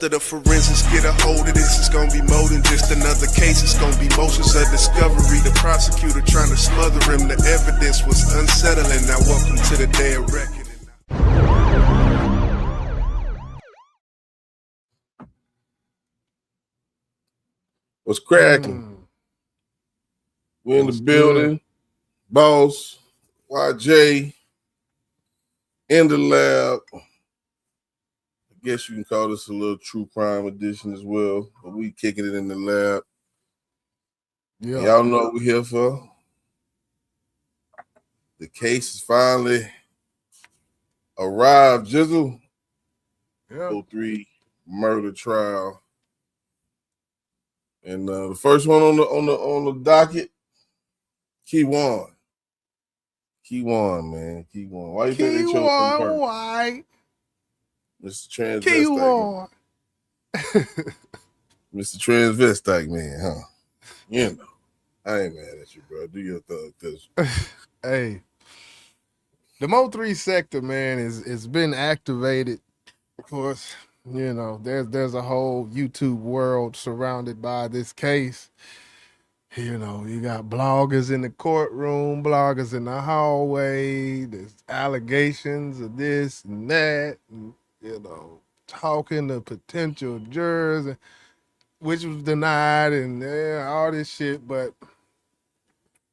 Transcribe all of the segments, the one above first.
After the forensics get a hold of this, it's gonna be more than just another case. It's gonna be motions of discovery. The prosecutor trying to smother him. The evidence was unsettling. Now welcome to the day of reckoning. What's cracking? We're in the building. Good. Boss, YJ, in the lab. I guess you can call this a little true crime edition as well, but we kicking it in the lab. Yeah. Y'all know what we're here for. The case is finally arrived, Jizzle. Yeah. MO3 murder trial. And the first one on the docket, Kewon. Kewon, man. Kewon. Why you think they chose him first? Kewon White. Mr. Transvestite. Mr. Transvestite, man, huh? You know. I ain't mad at you, bro. Do your thug thing. Hey. The MO3 sector, man, is been activated. Of course, you know, there's a whole YouTube world surrounded by this case. You know, you got bloggers in the courtroom, bloggers in the hallway. There's allegations of this and that, and, you know, talking to potential jurors, which was denied, and all this shit. But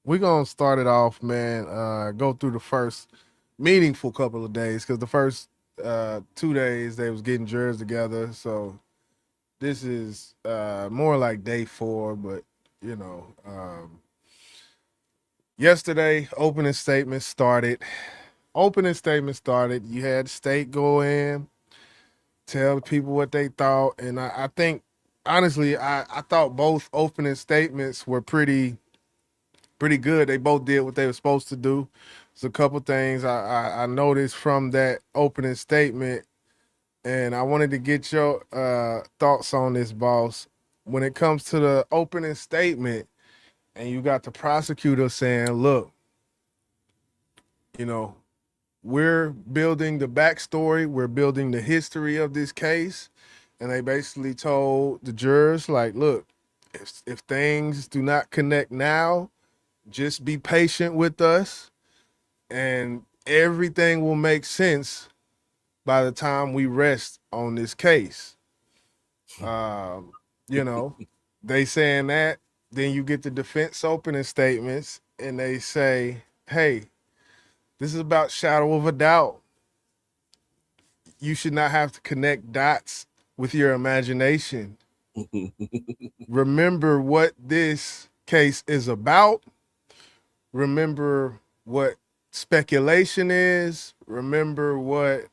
we're going to start it off, man, go through the first meaningful couple of days, because the first 2 days they was getting jurors together. So this is more like day 4, but you know, yesterday opening statement started. You had the state go in, tell the people what they thought, and I think honestly I thought both opening statements were pretty good. They both did what they were supposed to do. There's a couple things I noticed from that opening statement, and I wanted to get your thoughts on this, boss. When it comes to the opening statement, and you got the prosecutor saying, look, you know, we're building the backstory, we're building the history of this case, and they basically told the jurors, like, look, if things do not connect now, just be patient with us, and everything will make sense by the time we rest on this case. You know, they saying that, then you get the defense opening statements, and they say, hey, this is about shadow of a doubt. You should not have to connect dots with your imagination. Remember what this case is about. Remember what speculation is. Remember what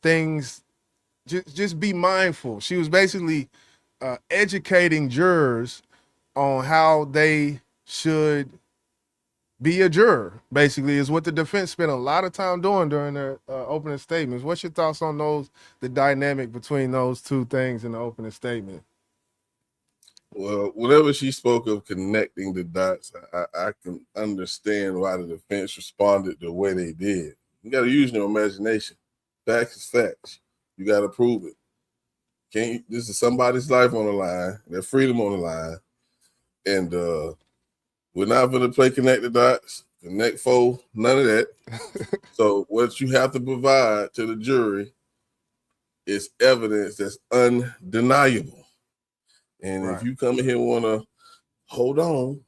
things, just be mindful. She was basically educating jurors on how they should be a juror, basically, is what the defense spent a lot of time doing during their opening statements. What's your thoughts on the dynamic between those two things in the opening statement? Well, whenever she spoke of connecting the dots, I can understand why the defense responded the way they did. You got to use your imagination. Facts is facts. You got to prove it. This is somebody's life on the line, their freedom on the line, and we're not going to play connect the dots, connect four, none of that. So what you have to provide to the jury is evidence that's undeniable. And right. If you come in here and want to, hold on,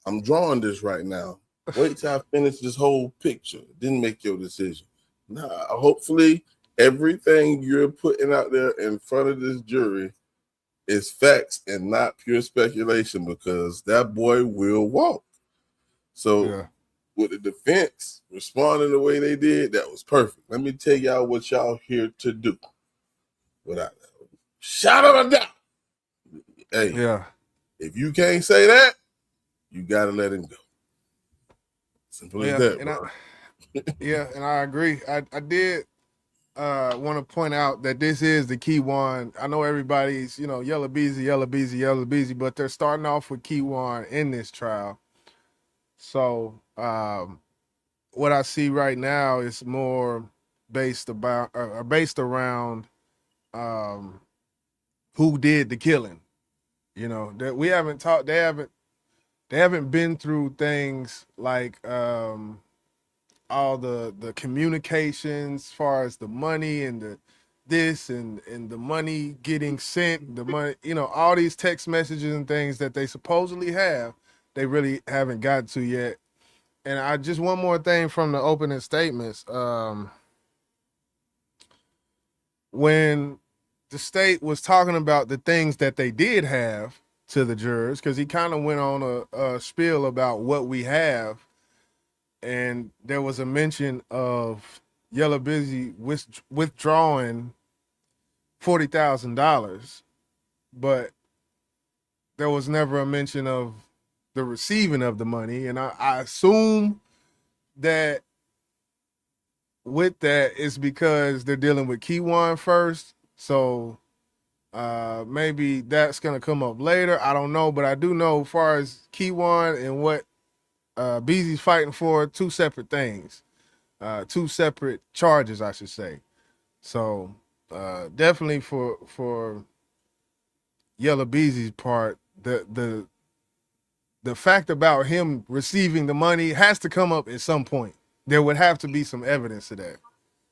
I'm drawing this right now. Wait till I finish this whole picture. Then make your decision. Nah, hopefully everything you're putting out there in front of this jury is facts and not pure speculation, because that boy will walk. So with the defense responding the way they did, that was perfect. Let me tell y'all what y'all here to do. Without a shadow of a doubt. Hey, if you can't say that, you got to let him go. Simple as that, bro. And I agree. I did want to point out that this is the Kewon. I know everybody's, you know, yellow beezy, but they're starting off with Kewon in this trial. So what I see right now is more based around who did the killing. You know, that we haven't talked. They haven't been through things like all the communications as far as the money and the this and the money getting sent, the money, you know, all these text messages and things that they supposedly have, they really haven't got to yet. And I just one more thing from the opening statements. When the state was talking about the things that they did have to the jurors, because he kind of went on a spiel about what we have, and there was a mention of Yellow Busy withdrawing $40,000, but there was never a mention of the receiving of the money. And I assume that with that, it's because they're dealing with Kewon first. So maybe that's going to come up later. I don't know. But I do know as far as Kewon and what Beezy's fighting for, two separate things. Two separate charges, I should say. So definitely for Yellow Beezy's part, the fact about him receiving the money has to come up at some point. There would have to be some evidence of that.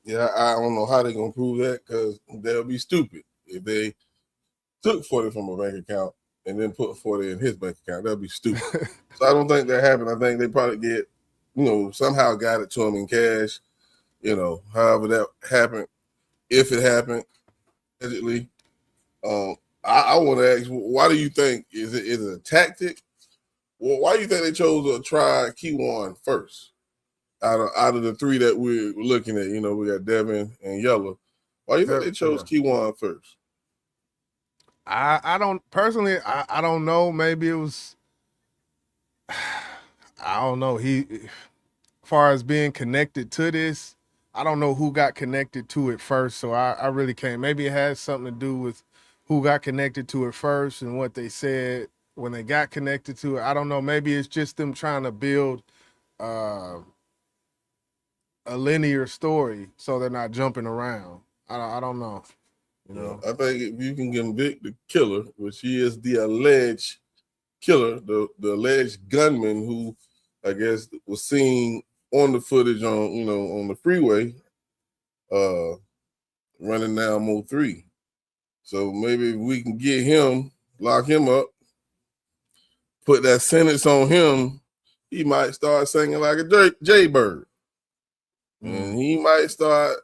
Yeah, I don't know how they're gonna prove that because they'll be stupid if they took 40 from a bank account and then put 40 in his bank account. That'd be stupid. So I don't think that happened. I think they probably get, somehow got it to him in cash. However that happened, if it happened, allegedly. I want to ask, why do you think is it a tactic? Well, why do you think they chose to try Kewon first? Out of the three that we're looking at, we got Devin and Yellow. Why do you think they chose Kewon first? I don't personally. I don't know. Maybe it was. I don't know. He, as far as being connected to this, I don't know who got connected to it first. So I really can't. Maybe it has something to do with who got connected to it first and what they said when they got connected to it. I don't know. Maybe it's just them trying to build a linear story so they're not jumping around. I don't know. I think if you can convict the killer, which he is the alleged killer, the alleged gunman who I guess was seen on the footage on the freeway running down MO3. So maybe if we can get him, lock him up, put that sentence on him, he might start singing like a jaybird. And he might start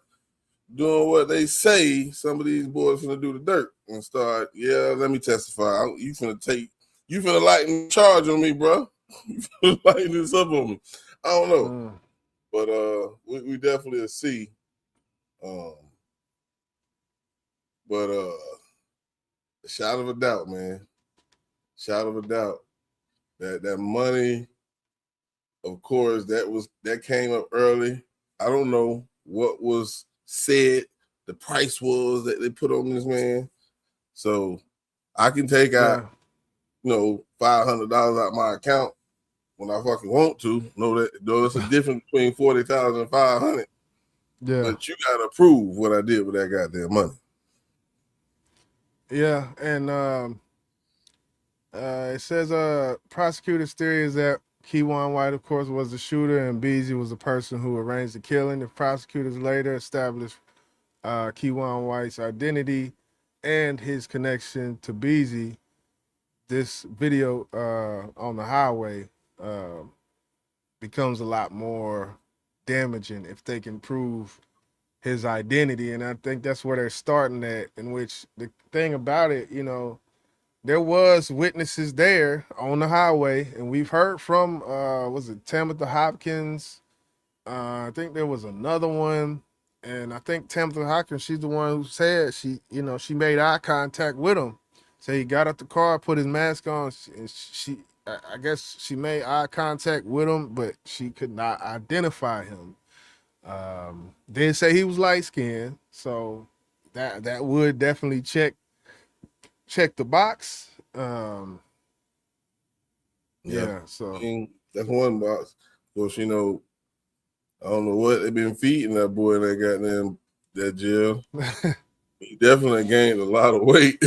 doing what they say some of these boys finna do the dirt and start, let me testify. You finna lighten charge on me, bro. You finna lighten this up on me. I don't know. But we definitely see. But a shot of a doubt, man. Shot of a doubt. That money, of course, that came up early. I don't know what was said, the price was that they put on this man. So I can take out, $500 out my account when I fucking want to. There's a difference between 40,000 and 500. Yeah. But you gotta prove what I did with that goddamn money. Yeah, and it says prosecutor's theory is that Kewon White, of course, was the shooter and Beezy was the person who arranged the killing. The prosecutors later established Kewon White's identity and his connection to Beezy. This video on the highway becomes a lot more damaging if they can prove his identity. And I think that's where they're starting at, in which the thing about it, there was witnesses there on the highway, and we've heard from was it Tamitha Hopkins? I think there was another one, and I think Tamitha Hopkins, she's the one who said she made eye contact with him. So he got out the car, put his mask on, and I guess she made eye contact with him, but she could not identify him. Didn't say he was light skinned, so that would definitely check the box. So that's one box. Of course, I don't know what they've been feeding that boy in that goddamn that jail. He definitely gained a lot of weight.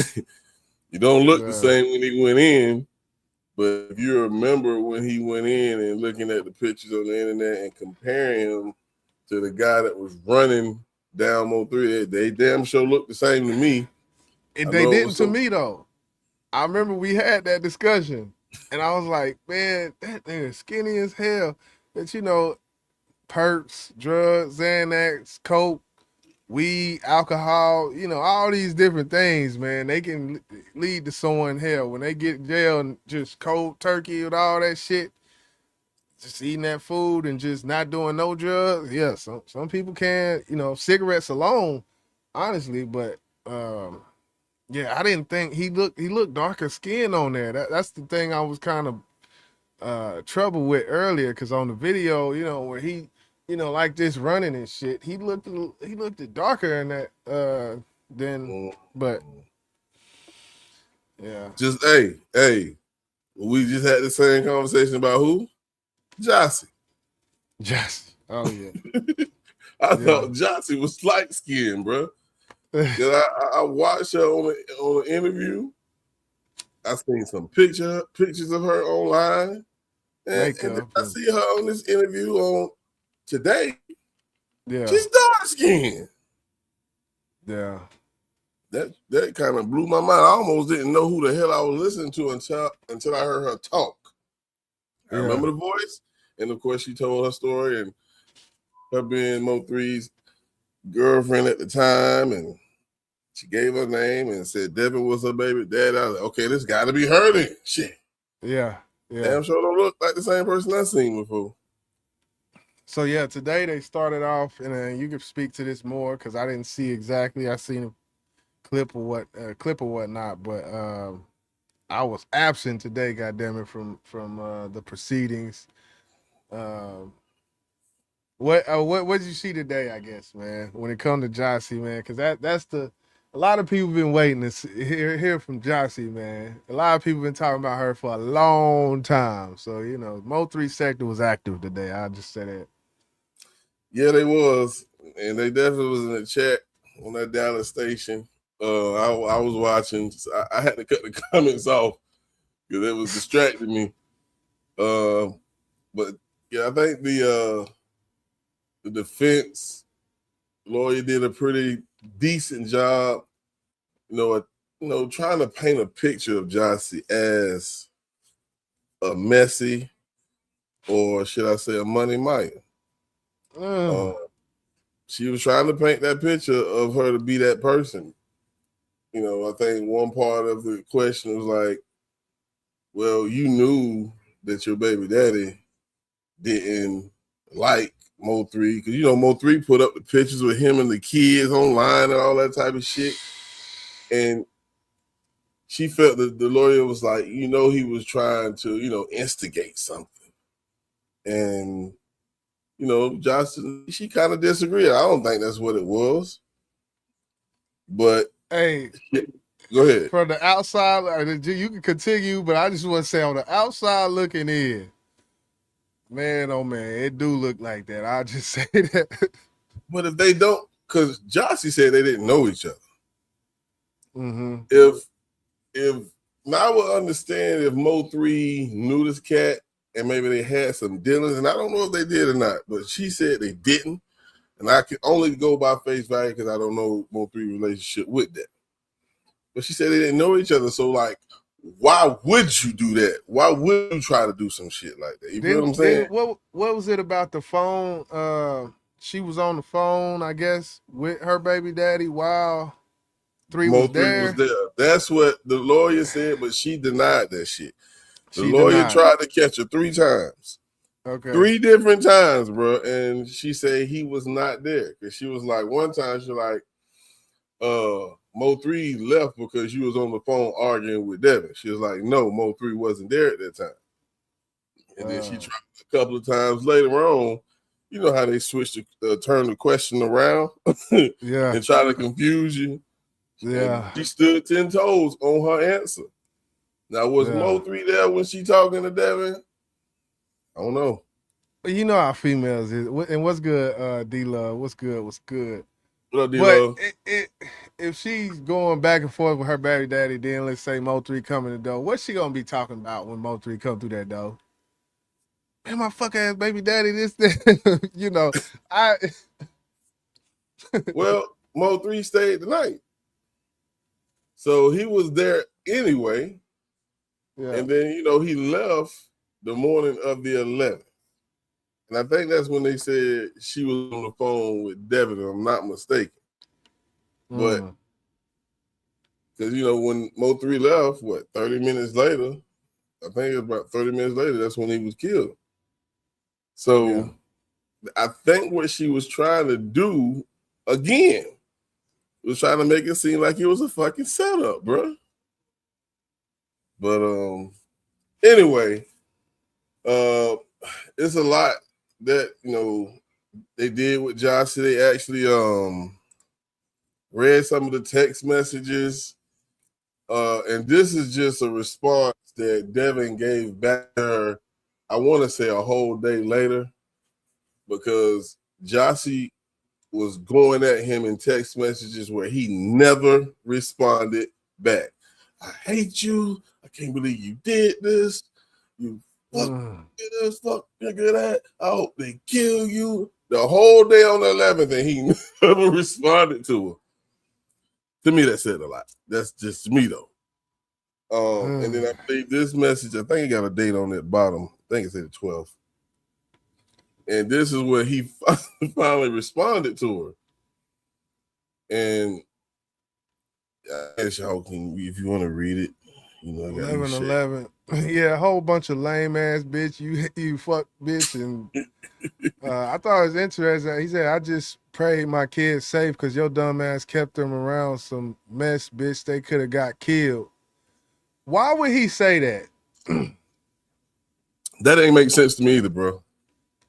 You don't look the same when he went in, but if you remember when he went in and looking at the pictures on the internet and comparing him to the guy that was running down MO3, they damn sure looked the same to me. And they didn't to me though. I remember we had that discussion, and I was like, man, that nigga skinny as hell. But you know, perks, drugs, Xanax, coke, weed, alcohol, you know, all these different things, man, they can lead to someone hell. When they get in jail and just cold turkey with all that shit, just eating that food and just not doing no drugs. Yeah, some people can, you know, cigarettes alone, honestly, but yeah, I didn't think he looked darker skin on there. That's the thing I was kind of trouble with earlier, because on the video, you know, where he, you know, like this running and shit, he looked darker in that than, but yeah. Just hey, we just had the same conversation about who? Jossie. Oh yeah. I thought Jossie was light skinned, bro. Cause I watched her on an interview. I seen some pictures of her online, and then I see her on this interview on today. Yeah, she's dark skinned. Yeah, that kind of blew my mind. I almost didn't know who the hell I was listening to until I heard her talk. I remember the voice, and of course she told her story and her being Mo3's girlfriend at the time, and she gave her name and said Devin was her baby dad. I was like, okay, this got to be her then. Shit. Yeah. Damn sure don't look like the same person I seen before. So yeah, today they started off, and you can speak to this more because I didn't see exactly. I seen a clip or whatnot, but I was absent today. Goddamn it, from the proceedings. What did you see today? I guess, man, when it comes to Jossie, man, because that's a lot of people been waiting to hear from Jossie, man. A lot of people been talking about her for a long time. So you know, Mo3 sector was active today. I'll just say that. Yeah, they was, and they definitely was in the chat on that Dallas station. I was watching. So I had to cut the comments off because it was distracting me. But yeah, I think the defense lawyer did a pretty decent job. You know, trying to paint a picture of Jossie as a messy, or should I say, a money miner. She was trying to paint that picture of her to be that person. You know, I think one part of the question was like, well, you knew that your baby daddy didn't like Mo3, because you know Mo3 put up the pictures with him and the kids online and all that type of shit. And she felt that the lawyer was like, you know, he was trying to, you know, instigate something. And you know, Johnson, she kind of disagreed. I don't think that's what it was. But hey, go ahead. From the outside, you can continue, but I just want to say on the outside looking in, man, oh man, it do look like that. I'll just say that. But if they don't, because Jossie said they didn't know each other. Mm-hmm. If now I would understand if Mo3 knew this cat and maybe they had some dealings, and I don't know if they did or not, but she said they didn't. And I can only go by face value because I don't know Mo3 relationship with that. But she said they didn't know each other. So, like, why would you do that? Why would you try to do some shit like that? You feel what I'm saying? What was it about the phone? She was on the phone, I guess, with her baby daddy while Mo3 was there. That's what the lawyer said, but she denied that shit. The lawyer tried to catch her 3 times. Okay. 3 different times, bro. And she said he was not there. Because she was like, one time she like, Mo3 left because you was on the phone arguing with Devin. She was like, no, Mo3 wasn't there at that time. And then she tried a couple of times later on. You know how they switch to turn the question around and try to confuse you. Yeah. And she stood 10 toes on her answer. Now, was Mo3 there when she talking to Devin? I don't know. You know how females is. And what's good, D-Love? What's good? What up, But D-Lo? if she's going back and forth with her baby daddy, then let's say MO3 come in the door, what's she gonna be talking about when MO3 come through that door? Man, my fuck ass baby daddy, this, you know, I Well, Mo3 stayed the night. So he was there anyway. yeah. And then, he left the morning of the 11th. And I think that's when they said she was on the phone with Devin, if I'm not mistaken. But because, when Mo3 left, 30 minutes later, I think it was about 30 minutes later, that's when he was killed. So I think what she was trying to do, again, was trying to make it seem like it was a fucking setup, bro. But anyway, it's a lot that they did with Josh. They actually read some of the text messages, and this is just a response that Devin gave back to her. I want to say a whole day later, because Jossie was going at him in text messages where he never responded back. I hate you. I can't believe you did this. You fuck this, fuck nigga that. I hope they kill you. The whole day on the 11th, and he never responded to her. To me, that said a lot. That's just me, though. And then I believe this message, I think it got a date on the bottom. I think it's the 12th. And this is where he finally responded to her. And I guess y'all can, if you want to read it, 11-11. Yeah, a whole bunch of lame ass bitch. You fuck bitch. And I thought it was interesting. He said, I just prayed my kids safe because your dumb ass kept them around some mess, bitch. They could have got killed. Why would he say that? That ain't make sense to me either, bro.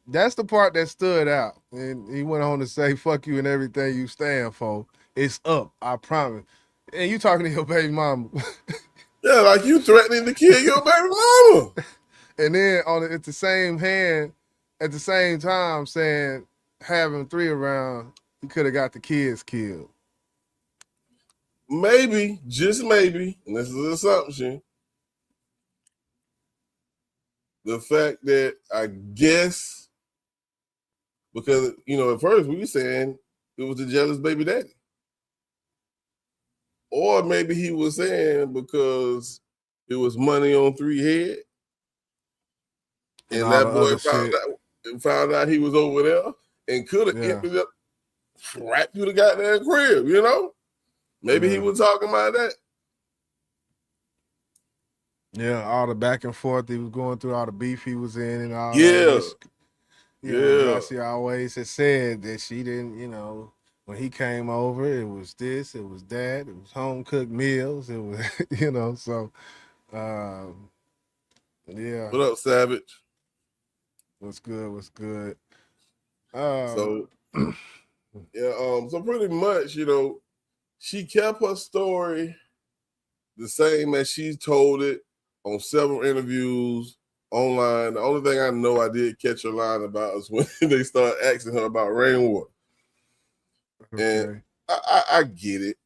That's the part that stood out. And he went on to say, fuck you and everything you stand for. It's up, I promise. And you talking to your baby mama. Yeah, like you threatening to kill your baby mama. And then at the same hand, at the same time saying having 3 around, he could have got the kids killed. Maybe, just maybe, and this is an assumption, the fact that I guess, because, at first we were saying it was the jealous baby daddy. Or maybe he was saying because it was money on 3 head. And that boy found out he was over there and could have ended up right through the goddamn crib, Maybe he was talking about that. Yeah, all the back and forth he was going through, all the beef he was in and all that. Jossie always had said that she didn't, when he came over, it was this, it was that, it was home cooked meals, it was, so yeah. What up, Savage? What's good? So pretty much, she kept her story the same as she told it on several interviews online. The only thing I know I did catch a line about is when they started asking her about rainwater. Okay. And I get it.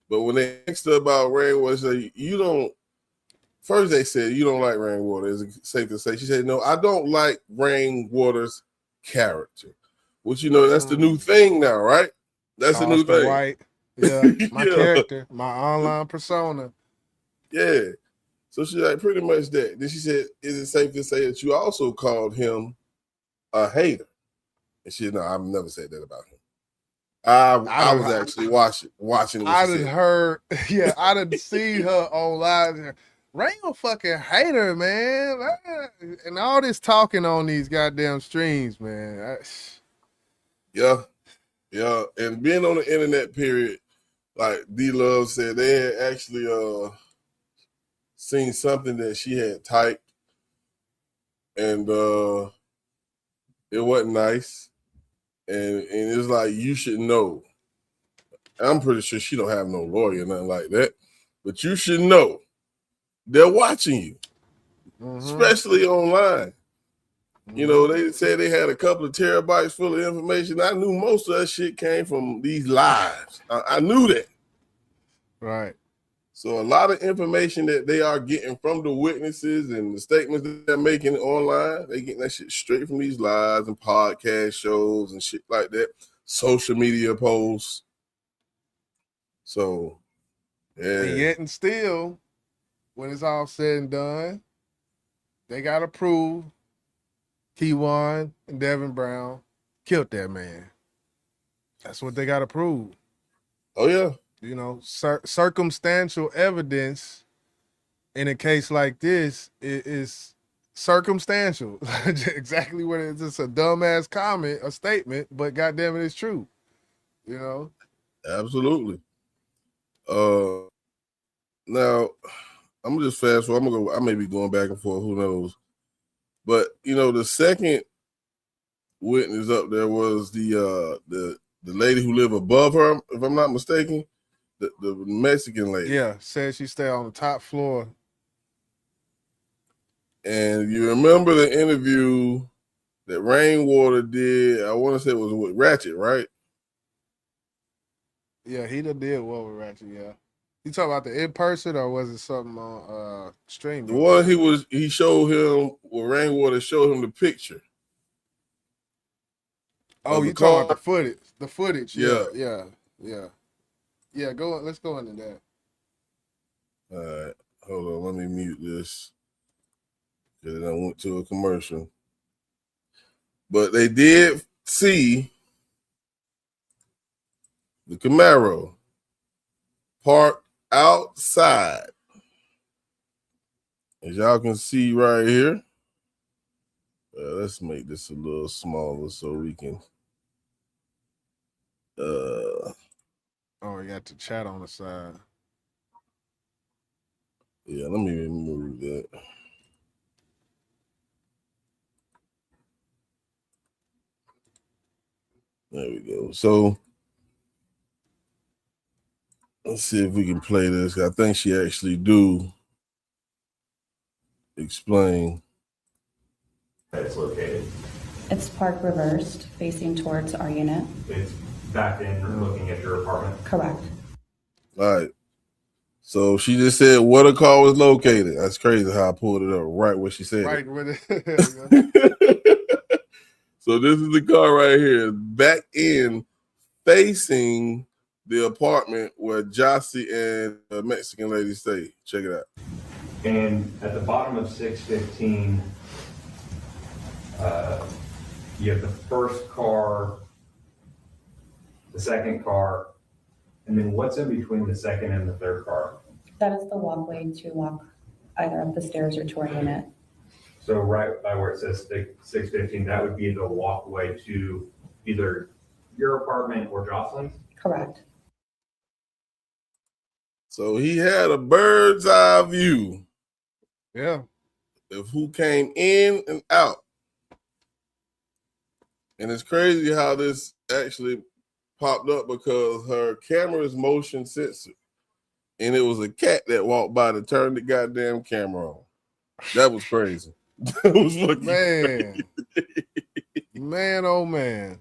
But when they asked her about rainwater, she said, first they said, you don't like rainwater. Is it safe to say? She said, no, I don't like rainwater's character. Which, that's the new thing now, right? That's the new thing. White. Yeah, my character, my online persona. Yeah. So she's like, pretty much that. Then she said, is it safe to say that you also called him a hater? And she said, no, I've never said that about him. I was actually watching. I done heard, I done seen her online. Rain a fucking hater, man. And all this talking on these goddamn streams, man. Yeah. And being on the internet, period, like D-Love said, they had actually seen something that she had typed, and it wasn't nice. And it's like, you should know. I'm pretty sure she don't have no lawyer or nothing like that, but you should know they're watching you, especially online. You know, they said they had a couple of terabytes full of information. I knew most of that shit came from these lives. I knew that. Right. So a lot of information that they are getting from the witnesses and the statements that they're making online, they getting that shit straight from these lives and podcast shows and shit like that, social media posts. So, yeah. And yet and still, when it's all said and done, they got to prove Kewon and Devin Brown killed that man. That's what they got to prove. Oh, yeah. You know, circumstantial evidence in a case like this is circumstantial. Exactly what it is. It's a dumbass comment, a statement, but goddamn it, it's true. You know? Absolutely. Now, I'm gonna just fast forward. I may be going back and forth, who knows. But you know, the second witness up there was the lady who lived above her, if I'm not mistaken. The Mexican lady. Yeah, said she stayed on the top floor. And you remember the interview that Rainwater did, I want to say it was with Ratchet, right? Yeah, he done did what with Ratchet, yeah. You talking about the in-person or was it something on stream? The one he showed him, where Rainwater showed him the picture. Oh, you talking about the footage. The footage, yeah. Yeah, let's go into that. All right, hold on, let me mute this. Because I went to a commercial. But they did see the Camaro parked outside. As y'all can see right here. Let's make this a little smaller so we can Oh, you got the chat on the side. Yeah, let me remove that. There we go. So let's see if we can play this. I think she actually do explain. It's located. It's parked reversed, facing towards our unit. It's back in looking at your apartment. Correct. All right. So she just said where the car was located. That's crazy how I pulled it up right where she said right it. With it. So this is the car right here, back in facing the apartment where Jossie and the Mexican lady stay. Check it out. And at the bottom of 615, you have the first car, the second car, and then what's in between the second and the third car? That is the walkway to walk either up the stairs or to our unit. So right by where it says 615, that would be the walkway to either your apartment or Jocelyn's? Correct. So he had a bird's eye view. Yeah. Of who came in and out. And it's crazy how this actually popped up because her camera is motion censored. And it was a cat that walked by to turn the goddamn camera on. That was crazy. That was fucking Man. crazy. Man, oh man.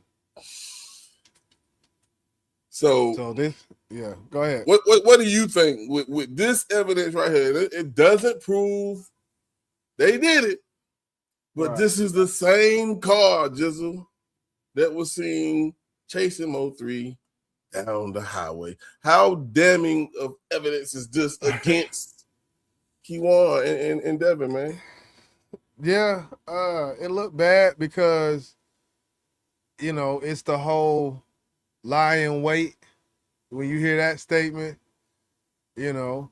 So this, yeah, go ahead. What do you think with this evidence right here? It doesn't prove they did it, but Right. This is the same car, Jizzle, that was seen chasing MO3 down the highway. How damning of evidence is this against Kewon and Devin, man? Yeah, it looked bad because, you know, it's the whole lie in wait. When you hear that statement, you know,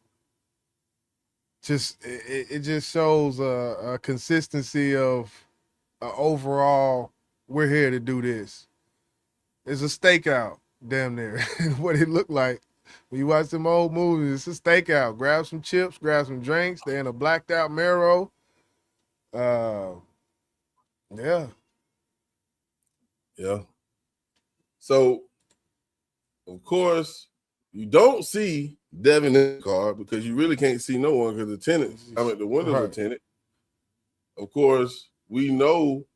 just it just shows a consistency of overall, we're here to do this. It's a stakeout, damn near, what it looked like. When you watch them old movies, it's a stakeout. Grab some chips, grab some drinks. They're in a blacked out Mero. Yeah. Yeah. So, of course, you don't see Devin in the car because you really can't see no one because the windows are tinted. Of course, we know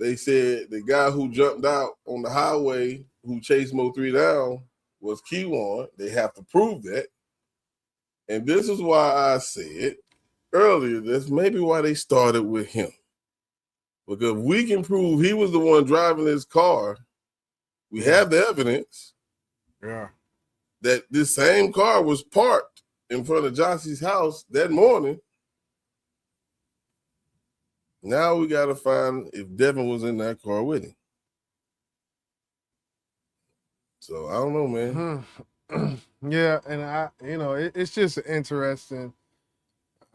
they said the guy who jumped out on the highway who chased MO3 down was Kewon. They have to prove that. And this is why I said earlier, that's maybe why they started with him. Because we can prove he was the one driving this car. We have the evidence. Yeah. That this same car was parked in front of Jossie's house that morning. Now we got to find if Devin was in that car with him. So I don't know, man. Yeah, and it's just interesting.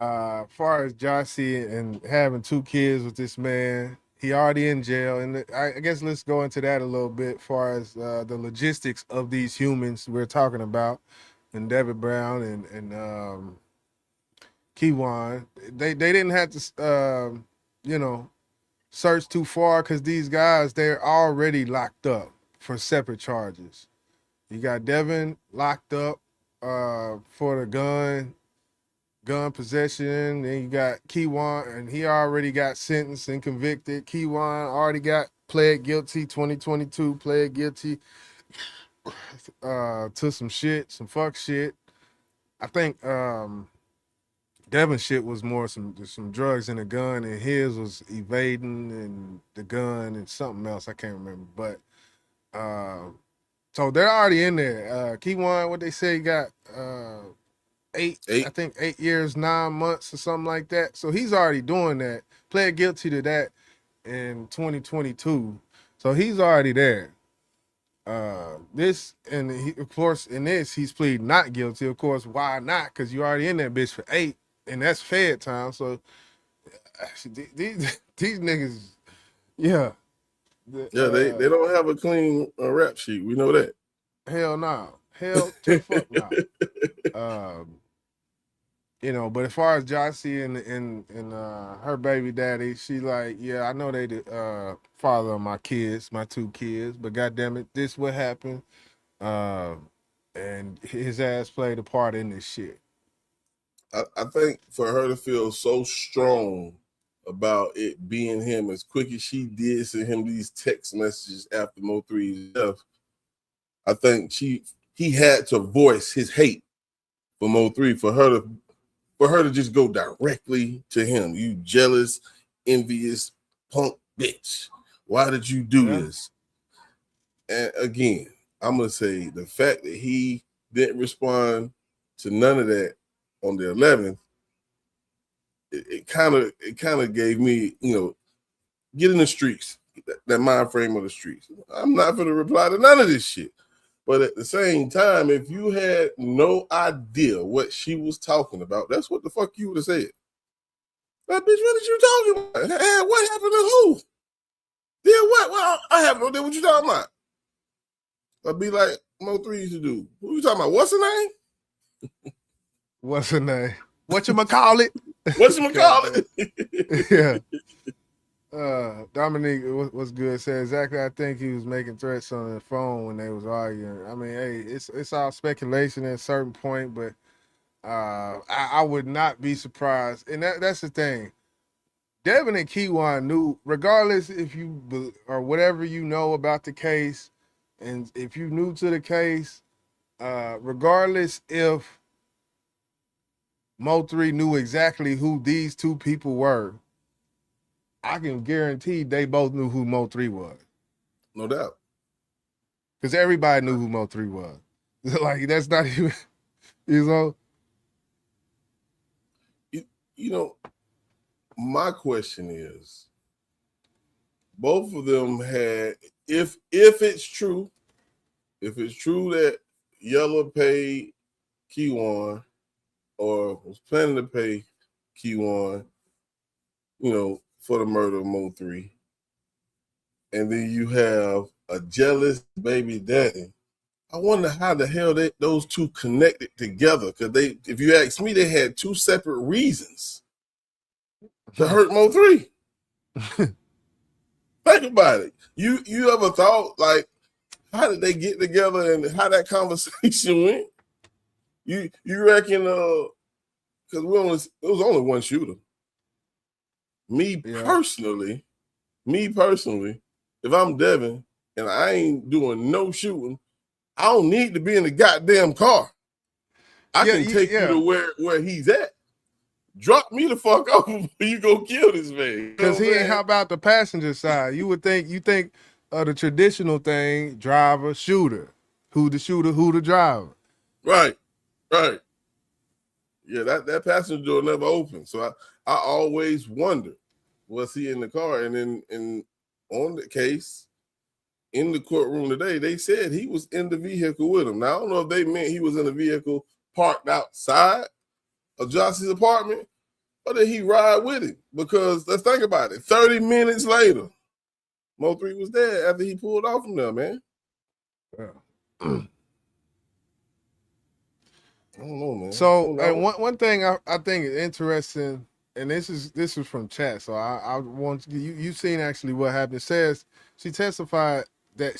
As far as Jossie and having 2 kids with this man, he already in jail, and I guess let's go into that a little bit. As far as the logistics of these humans we're talking about, and David Brown and Kewon, they didn't have to search too far because these guys, they're already locked up for separate charges. You got Devin locked up for the gun possession. Then you got Kewon, and he already got sentenced and convicted. Kewon already got pled guilty 2022, pled guilty to some fuck shit. I think Devin's shit was more some drugs and a gun, and his was evading and the gun and something else. I can't remember. But so they're already in there. Kewon, what they say, got 8, I think 8 years, 9 months or something like that. So he's already doing that. Pled guilty to that in 2022. So he's already there. Of course, in this, he's pleading not guilty. Of course, why not? Because you already in that bitch for 8, and that's Fed time. So these niggas, yeah. They don't have a clean rap sheet. We know that. Hell no. Hell to fuck no. But as far as Jossie and her baby daddy, she like, yeah, I know they the father of my 2 kids, but goddamn it, this what happened. And his ass played a part in this shit. I think for her to feel so strong about it being him as quick as she did send him these text messages after MO3's death, I think he had to voice his hate for MO3 for her to just go directly to him. You jealous, envious punk bitch. Why did you do this? And again, I'm gonna say the fact that he didn't respond to none of that on the 11th, it kind of gave me, get in the streets, that mind frame of the streets. I'm not gonna reply to none of this shit. But at the same time, if you had no idea what she was talking about, that's what the fuck you would have said. That bitch, what are you talking about? Hey, what happened to who? Yeah, what? Well, I have no idea what you talking about. I'd be like MO3 used to do. Who you talking about? What's her name? What's her name? Whatchamacallit? Whatchamacallit? Yeah. Dominique was good. Said exactly. I think he was making threats on the phone when they was arguing. I mean, hey, it's all speculation at a certain point, but I would not be surprised. And that's the thing. Devin and Kewon knew, regardless if you or whatever you know about the case, and if you new to the case, regardless if MO3 knew exactly who these 2 people were, I can guarantee they both knew who MO3 was. No doubt. Because everybody knew who MO3 was. Like, that's not even, my question is, both of them had, if it's true that Yella paid Kewon or was planning to pay Kewon, for the murder of MO3, and then you have a jealous baby daddy, I wonder how the hell those 2 connected together. Because if you ask me, they had 2 separate reasons to hurt MO3. Think about it. You ever thought, like, how did they get together and how that conversation went? You reckon? Because it was only one shooter. Me personally, Me personally, if I'm Devin and I ain't doing no shooting, I don't need to be in the goddamn car. I can take you to where he's at. Drop me the fuck off before you go kill this man. Because he ain't help out the passenger side. You think the traditional thing, driver, shooter. Who the shooter, who the driver. Right. Yeah, that passenger door never opened. So I always wonder, was he in the car? And then on the case, in the courtroom today, they said he was in the vehicle with him. Now, I don't know if they meant he was in the vehicle parked outside of Josh's apartment, or did he ride with him? Because let's think about it. 30 minutes later, MO3 was there after he pulled off from there, man. Yeah. I don't know, man. So, and one thing I think is interesting, and this is from chat. So I want you've seen actually what happened. It says she testified that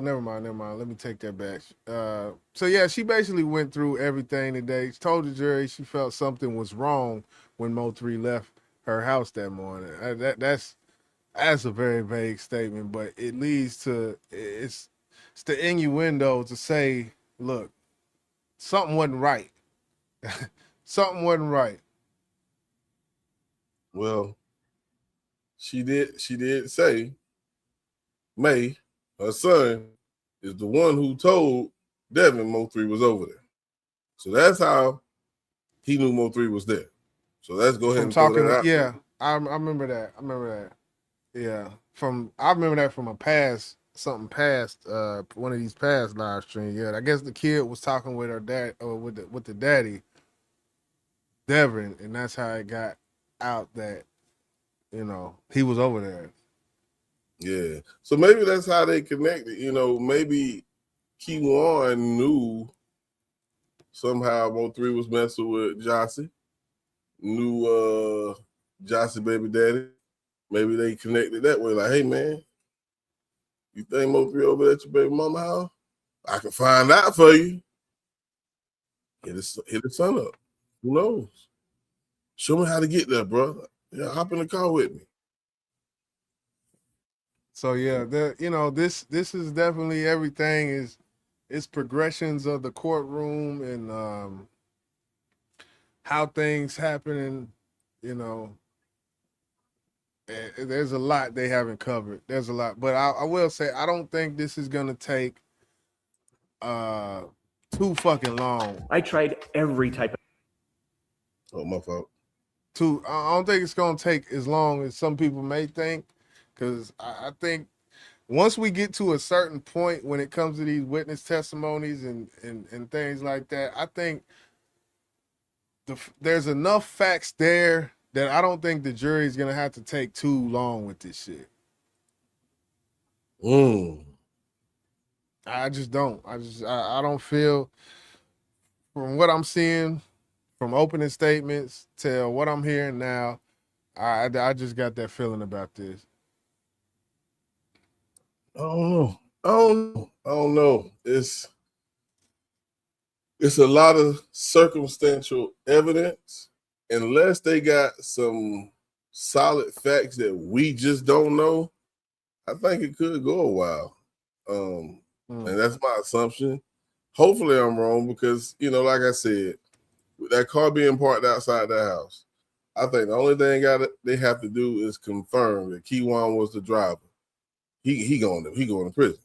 never mind. Let me take that back. So yeah, she basically went through everything today. She told the jury she felt something was wrong when MO3 left her house that morning. That's a very vague statement, but it leads to it's the innuendo to say, look, something wasn't right. Something wasn't right. Well, she did say May, her son, is the one who told Devin MO3 was over there. So that's how he knew MO3 was there. So let's go ahead and throw that out. Yeah, I remember that. Yeah, I remember that from something past one of these past live streams. Yeah, I guess the kid was talking with her dad or with the daddy, Devin, and that's how it got out that he was over there. Yeah, so maybe that's how they connected. Maybe Kewon knew somehow MO3 was messing with Jossie, knew Jossie baby daddy. Maybe they connected that way. Like, hey man, you think MO3 over at your baby mama house? I can find out for you. Hit his son up. Who knows? Show me how to get there, bro. Yeah, hop in the car with me. So yeah, this is definitely everything is progressions of the courtroom and how things happen, and there's a lot they haven't covered. There's a lot, but I will say I don't think this is gonna take too fucking long. I tried every type of. Oh, my fault. I don't think it's gonna take as long as some people may think, because I think once we get to a certain point when it comes to these witness testimonies and things like that, I think there's enough facts there that I don't think the jury is gonna have to take too long with this shit. I just don't. I don't feel, from what I'm seeing, from opening statements to what I'm hearing now, I just got that feeling about this. I don't know. It's a lot of circumstantial evidence. Unless they got some solid facts that we just don't know, I think it could go a while. And that's my assumption. Hopefully I'm wrong, because, like I said, with that car being parked outside that house, I think the only thing they have to do is confirm that Kewon was the driver. He going to prison,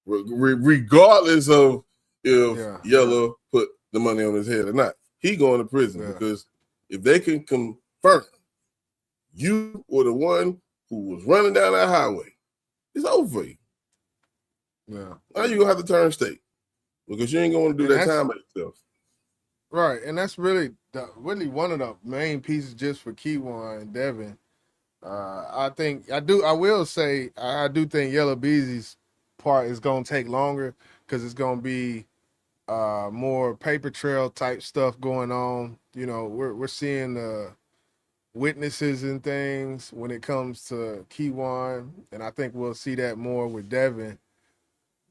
regardless of if Yellow put the money on his head or not. He going to prison because if they can confirm you were the one who was running down that highway, it's over for you. Yeah. Now you're gonna have to turn state because you ain't gonna do that time by yourself. Right, and that's really one of the main pieces just for Kewon and Devin. I will say I do think Yellow Beezy's part is gonna take longer because it's gonna be more paper trail type stuff going on. We're seeing witnesses and things when it comes to Kewon, and I think we'll see that more with Devin.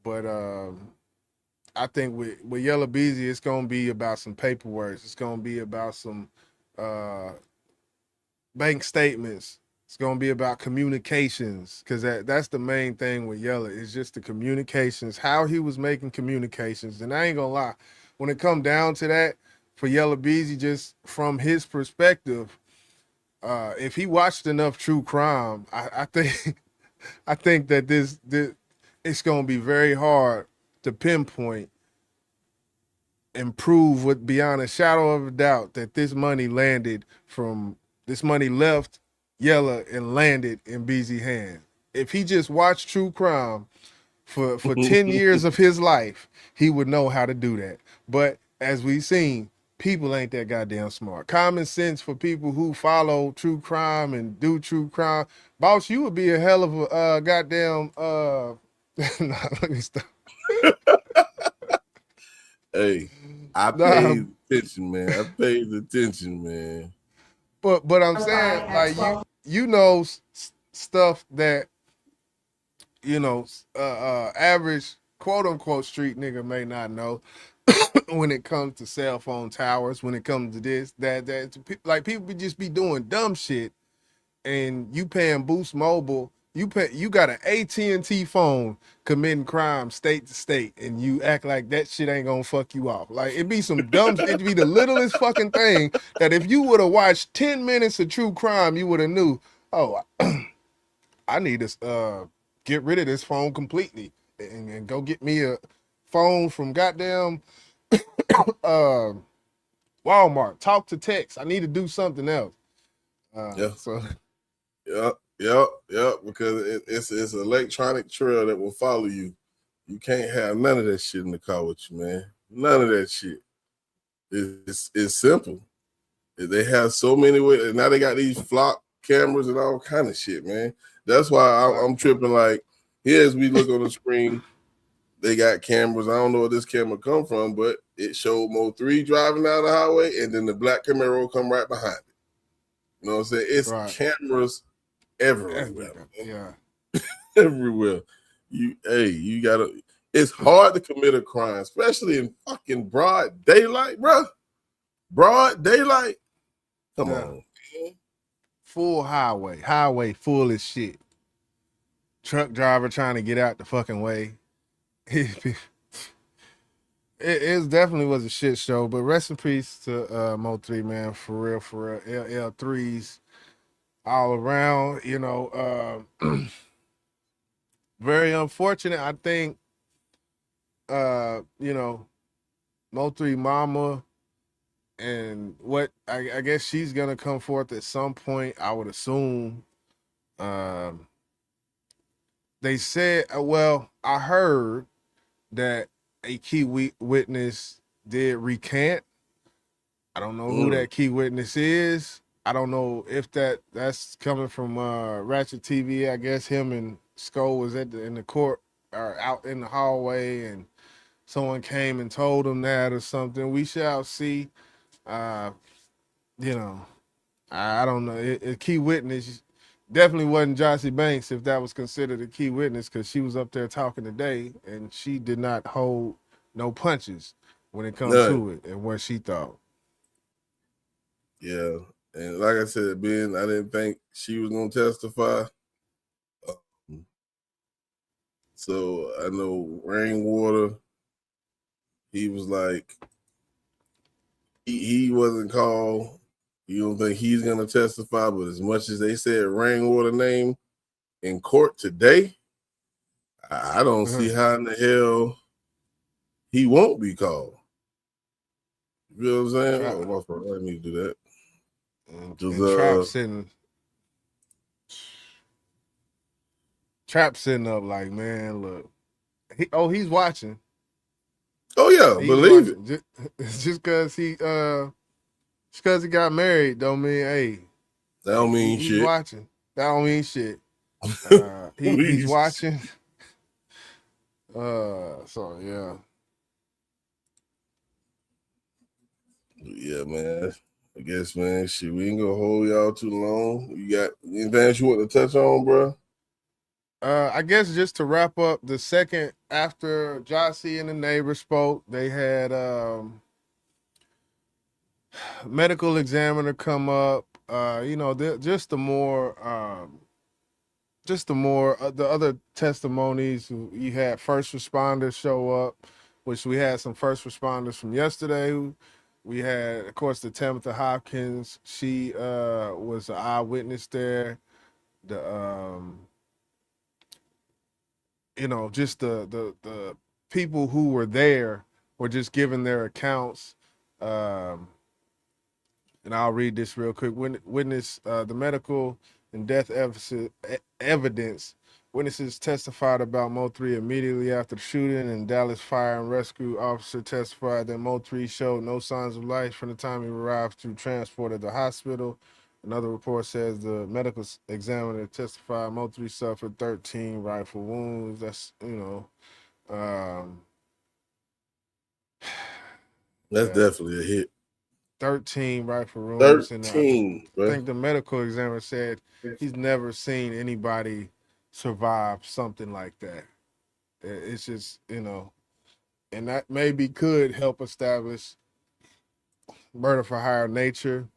But I think with Yellow Beezy, it's gonna be about some paperwork. It's gonna be about some bank statements It's gonna be about communications, because that's the main thing with Yella. It's just the communications, how he was making communications. And I ain't gonna lie, when it come down to that, for Yella Beezy, just from his perspective, if he watched enough true crime, I think I think that this it's gonna be very hard to pinpoint and prove with beyond a shadow of a doubt that this money left Yella and landed in Beezy hand. If he just watched true crime for 10 years of his life, he would know how to do that. But as we've seen, people ain't that goddamn smart. Common sense for people who follow true crime and do true crime. Boss, you would be a hell of a goddamn nah, let me stop. Hey, I paid attention, man. I paid attention, man. But I'm saying, like, you know stuff that, you know, average quote unquote street nigga may not know when it comes to cell phone towers, when it comes to this, that like people just be doing dumb shit, and you paying Boost Mobile, you got an AT&T phone committing crime state to state, and you act like that shit ain't gonna fuck you off. Like, it'd be some dumb, it'd be the littlest fucking thing that if you would have watched 10 minutes of true crime, you would have knew, oh, I need to get rid of this phone completely and go get me a phone from goddamn Walmart. Talk to text. I need to do something else. Yeah. So Yep. Because it's an electronic trail that will follow you. You can't have none of that shit in the car with you, man. None of that shit. It's simple. They have so many ways, and now they got these flock cameras and all kind of shit, man. That's why I'm tripping. Like, here as we look on the screen, they got cameras. I don't know where this camera come from, but it showed MO3 driving down the highway, and then the black Camaro come right behind it. You know what I'm saying? It's cameras everywhere. Yeah. Everywhere. You gotta. It's hard to commit a crime, especially in fucking broad daylight, bro. Broad daylight. Come on. Full highway full as shit. Truck driver trying to get out the fucking way. It definitely was a shit show, but rest in peace to MO3, man. For real. LL3s all around, you know. Very unfortunate. I think you know, MO3 mama, and what I guess she's gonna come forth at some point, I would assume. They said, well, I heard that a key witness did recant. I don't know who that key witness is. I don't know if that's coming from Ratchet TV. I guess him and Skull was in the court or out in the hallway, and someone came and told him that or something. We shall see. You know, I don't know. A key witness definitely wasn't Jossie Banks, if that was considered a key witness, because she was up there talking today, and she did not hold no punches when it comes to it and what she thought. Yeah, and like I said, Ben, I didn't think she was gonna testify. So I know Rainwater, he was like, he wasn't called. You don't think he's gonna testify, but as much as they said Rainwater name in court today, I don't see how in the hell he won't be called. You know what I'm saying? Oh, my fault. I need to do that. And Trap sitting up like, man, look. He's watching. Oh yeah, believe it. Just because he got married don't mean, hey. That don't mean he's shit. Watching. That don't mean shit. He's watching. So yeah. Yeah, man. I guess, man, shit, we ain't gonna hold y'all too long. You got anything else you want to touch on, bro? I guess just to wrap up, the second after Jossie and the neighbor spoke, they had medical examiner come up just the other testimonies. You had first responders show up, which we had some first responders from yesterday. We had, of course, the Tabitha Hopkins. She was an eyewitness there. The just the people who were there were just giving their accounts. Um, and I'll read this real quick. Witness the medical and death evidence. Witnesses testified about MO3 immediately after the shooting, and Dallas Fire and Rescue officer testified that MO3 showed no signs of life from the time he arrived to transport to the hospital. Another report says the medical examiner testified MO3 suffered 13 rifle wounds. That's, um, That's yeah, definitely a hit. 13 rifle wounds. And I 13, bro. think the medical examiner said he's never seen anybody survive something like that. It's just, and that maybe could help establish murder for hire nature,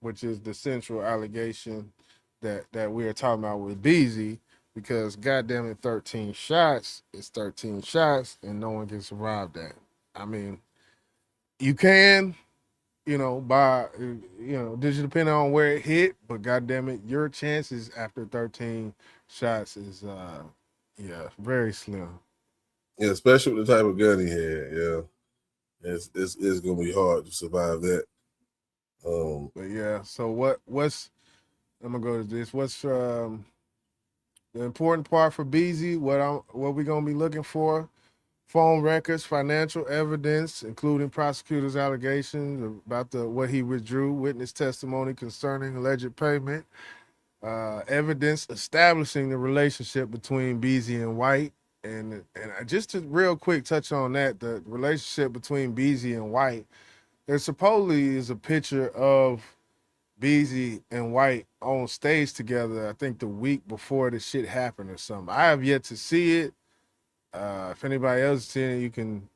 which is the central allegation that we are talking about with Beasley, because goddamn it, 13 shots is 13 shots, and no one can survive that. I mean, you can, just depending on where it hit, but goddamn it, your chances after 13 shots is very slim. Yeah, especially with the type of gun he had. Yeah, it's gonna be hard to survive that. But yeah, so what's I'm gonna go to this. What's the important part for Beasley? What we gonna be looking for? Phone records, financial evidence, including prosecutors' allegations about what he withdrew, witness testimony concerning alleged payment, evidence establishing the relationship between Beasley and White, and just to real quick touch on that, the relationship between Beasley and White. There supposedly is a picture of Beasley and White on stage together. I think the week before the shit happened or something. I have yet to see it. If anybody else has seen it, you can,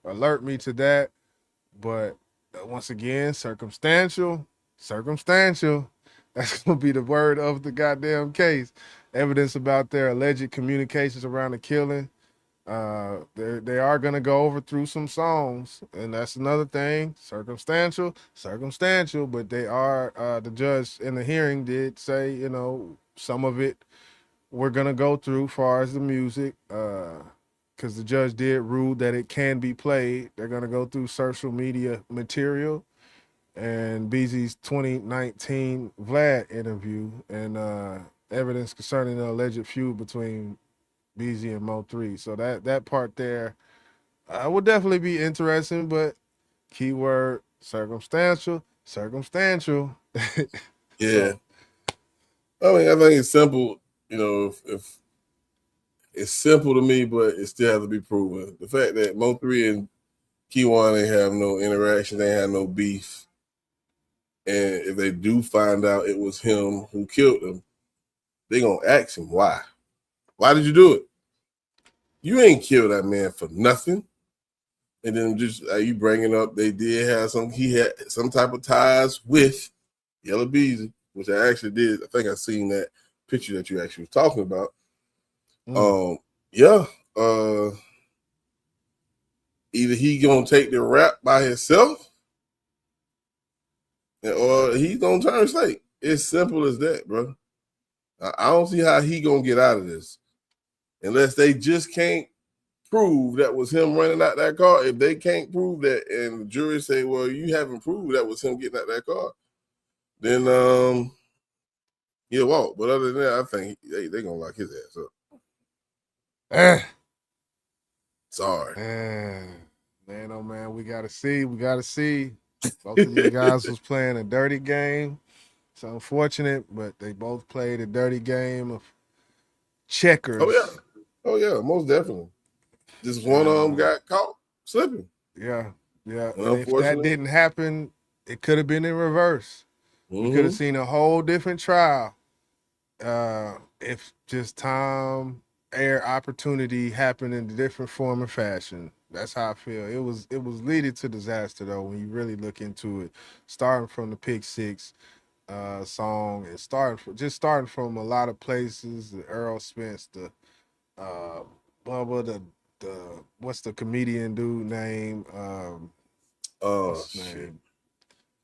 alert me to that. But once again, circumstantial. That's gonna be the word of the goddamn case. Evidence about their alleged communications around the killing. They are gonna go over through some songs, and that's another thing. Circumstantial. But they are. The judge in the hearing did say, some of it we're gonna go through far as the music, because the judge did rule that it can be played. They're gonna go through social media material and Beasley's 2019 Vlad interview and evidence concerning the alleged feud between Beasley and Mo3. So that part there would definitely be interesting, but keyword circumstantial. Yeah, So, I think it's simple. If it's simple to me, but it still has to be proven. The fact that Mo3 and Kewon ain't have no interaction, they have no beef, and if they do find out it was him who killed him, they gonna ask him why. Why did you do it? You ain't killed that man for nothing. And then just you bringing up, he had some type of ties with Yellow Beezy, which I actually did. I think I seen that picture that you actually was talking about. Either he gonna take the rap by himself, or he's gonna turn state. It's simple as that, bro. I don't see how he gonna get out of this unless they just can't prove that was him running out that car. If they can't prove that, and the jury say, "Well, you haven't proved that was him getting out that car," then he'll walk. But other than that, I think they gonna lock his ass up. Sorry. Man, oh man, we gotta see. Both of these guys was playing a dirty game. It's unfortunate, but they both played a dirty game of checkers. Oh yeah, most definitely. Just one of them got caught slipping. Yeah. And if that didn't happen, it could have been in reverse. We could have seen a whole different trial if just time, air, opportunity happened in a different form or fashion. That's how I feel. It was leading to disaster though when you really look into it. Starting from the Pick Six song and starting from a lot of places, the Earl Spence, the Bubba, the what's the comedian dude name? What's his Shit. name?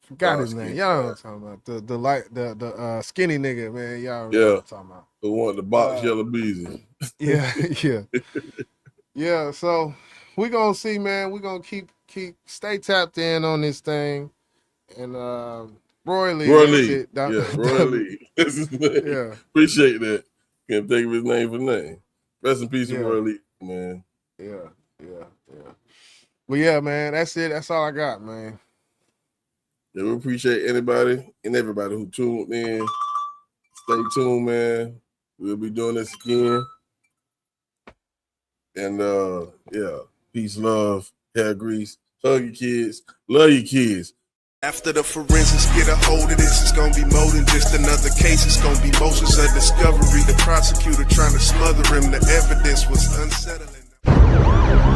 Forgot his Skinny name. Y'all know guy. what I'm talking about. The skinny nigga, man. Y'all know Yeah. what I'm talking about. Who want the box Yellow Beezy? Yeah, yeah. Yeah, so we gonna see, man. We gonna keep stay tapped in on this thing. And Roy Lee, Roy that's Lee. it. Yeah, Roy Lee. That's his name. Yeah. Appreciate that. Can't think of his name for nothing. Rest in peace to Yeah. Roy Lee, man. Yeah. But yeah, man, that's it. That's all I got, man. Yeah, we appreciate anybody and everybody who tuned in. Stay tuned, man. We'll be doing this again. And yeah, peace, love, hair grease. Hug your kids. Love your kids. After the forensics get a hold of this, it's gonna be more than just another case. It's gonna be motions of discovery. The prosecutor trying to smother him. The evidence was unsettling.